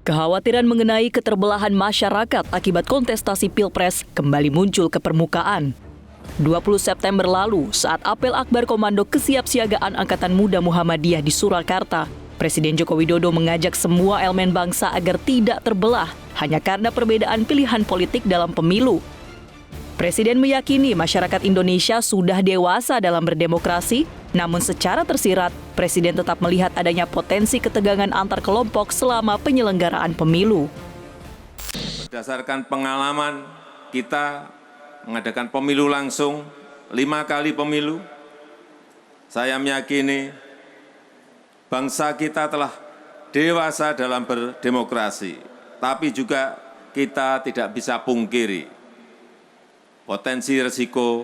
Kekhawatiran mengenai keterbelahan masyarakat akibat kontestasi Pilpres kembali muncul ke permukaan. 20 September lalu, saat apel akbar Komando Kesiapsiagaan Angkatan Muda Muhammadiyah di Surakarta, Presiden Joko Widodo mengajak semua elemen bangsa agar tidak terbelah hanya karena perbedaan pilihan politik dalam pemilu. Presiden meyakini masyarakat Indonesia sudah dewasa dalam berdemokrasi, namun secara tersirat, Presiden tetap melihat adanya potensi ketegangan antar kelompok selama penyelenggaraan pemilu. Berdasarkan pengalaman kita mengadakan pemilu langsung 5 kali pemilu, saya meyakini bangsa kita telah dewasa dalam berdemokrasi, tapi juga kita tidak bisa pungkiri potensi risiko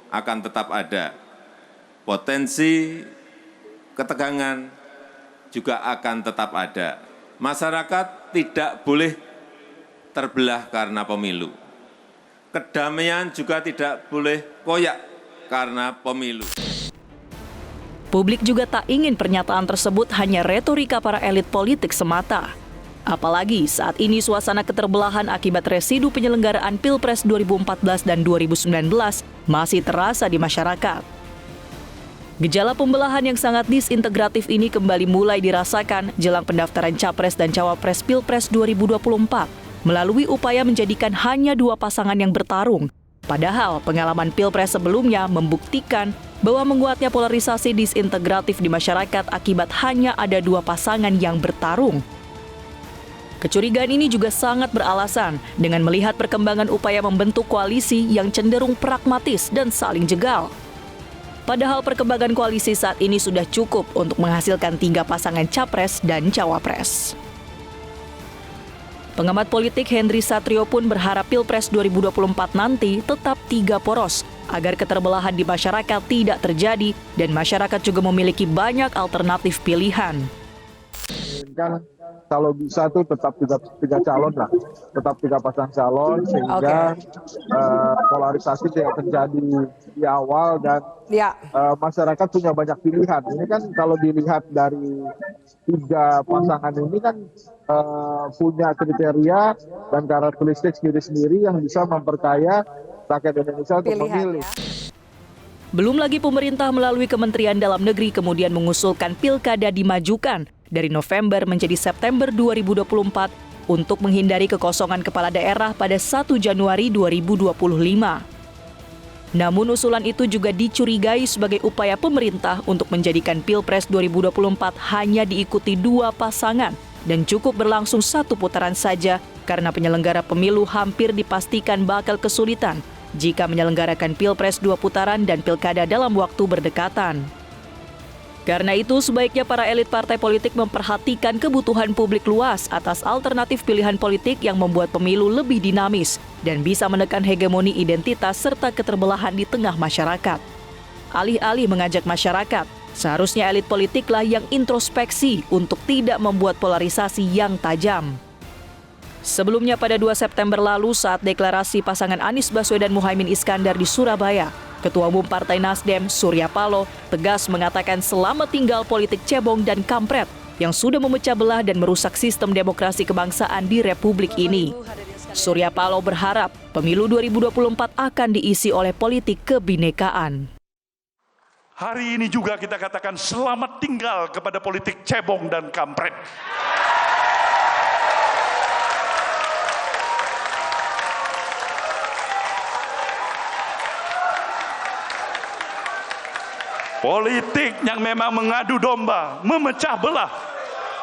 akan tetap ada. Potensi ketegangan juga akan tetap ada. Masyarakat tidak boleh terbelah karena pemilu. Kedamaian juga tidak boleh koyak karena pemilu. Publik juga tak ingin pernyataan tersebut hanya retorika para elit politik semata. Apalagi saat ini suasana keterbelahan akibat residu penyelenggaraan Pilpres 2014 dan 2019 masih terasa di masyarakat. Gejala pembelahan yang sangat disintegratif ini kembali mulai dirasakan jelang pendaftaran Capres dan Cawapres Pilpres 2024 melalui upaya menjadikan hanya 2 pasangan yang bertarung. Padahal pengalaman Pilpres sebelumnya membuktikan bahwa menguatnya polarisasi disintegratif di masyarakat akibat hanya ada 2 pasangan yang bertarung. Kecurigaan ini juga sangat beralasan dengan melihat perkembangan upaya membentuk koalisi yang cenderung pragmatis dan saling jegal. Padahal perkembangan koalisi saat ini sudah cukup untuk menghasilkan 3 pasangan Capres dan Cawapres. Pengamat politik Henry Satrio pun berharap Pilpres 2024 nanti tetap 3 poros agar keterbelahan di masyarakat tidak terjadi dan masyarakat juga memiliki banyak alternatif pilihan. Kan kalau bisa tuh tetap tiga calon lah, tetap 3 pasang calon sehingga polarisasi tidak terjadi di awal dan masyarakat punya banyak pilihan. Ini kan kalau dilihat dari 3 pasangan ini kan punya kriteria dan karakteristik sendiri-sendiri yang bisa memperkaya rakyat Indonesia untuk memilih. Belum lagi pemerintah melalui Kementerian Dalam Negeri kemudian mengusulkan pilkada dimajukan dari November menjadi September 2024 untuk menghindari kekosongan kepala daerah pada 1 Januari 2025. Namun usulan itu juga dicurigai sebagai upaya pemerintah untuk menjadikan Pilpres 2024 hanya diikuti 2 pasangan dan cukup berlangsung 1 putaran saja karena penyelenggara pemilu hampir dipastikan bakal kesulitan jika menyelenggarakan Pilpres 2 putaran dan pilkada dalam waktu berdekatan. Karena itu, sebaiknya para elit partai politik memperhatikan kebutuhan publik luas atas alternatif pilihan politik yang membuat pemilu lebih dinamis dan bisa menekan hegemoni identitas serta keterbelahan di tengah masyarakat. Alih-alih mengajak masyarakat, seharusnya elit politiklah yang introspeksi untuk tidak membuat polarisasi yang tajam. Sebelumnya pada 2 September lalu saat deklarasi pasangan Anies Baswedan Muhaimin Iskandar di Surabaya, Ketua Umum Partai Nasdem, Surya Paloh, tegas mengatakan selamat tinggal politik cebong dan kampret yang sudah memecah belah dan merusak sistem demokrasi kebangsaan di Republik ini. Surya Paloh berharap pemilu 2024 akan diisi oleh politik kebinekaan. Hari ini juga kita katakan selamat tinggal kepada politik cebong dan kampret. Politik yang memang mengadu domba, memecah belah,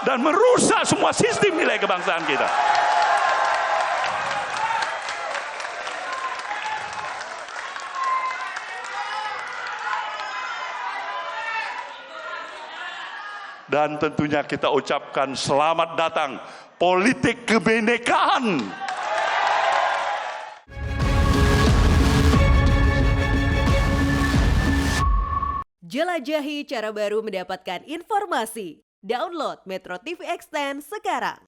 dan merusak semua sistem nilai kebangsaan kita. Dan tentunya kita ucapkan selamat datang politik kebinekaan. Jelajahi cara baru mendapatkan informasi. Download Metro TV Extend sekarang.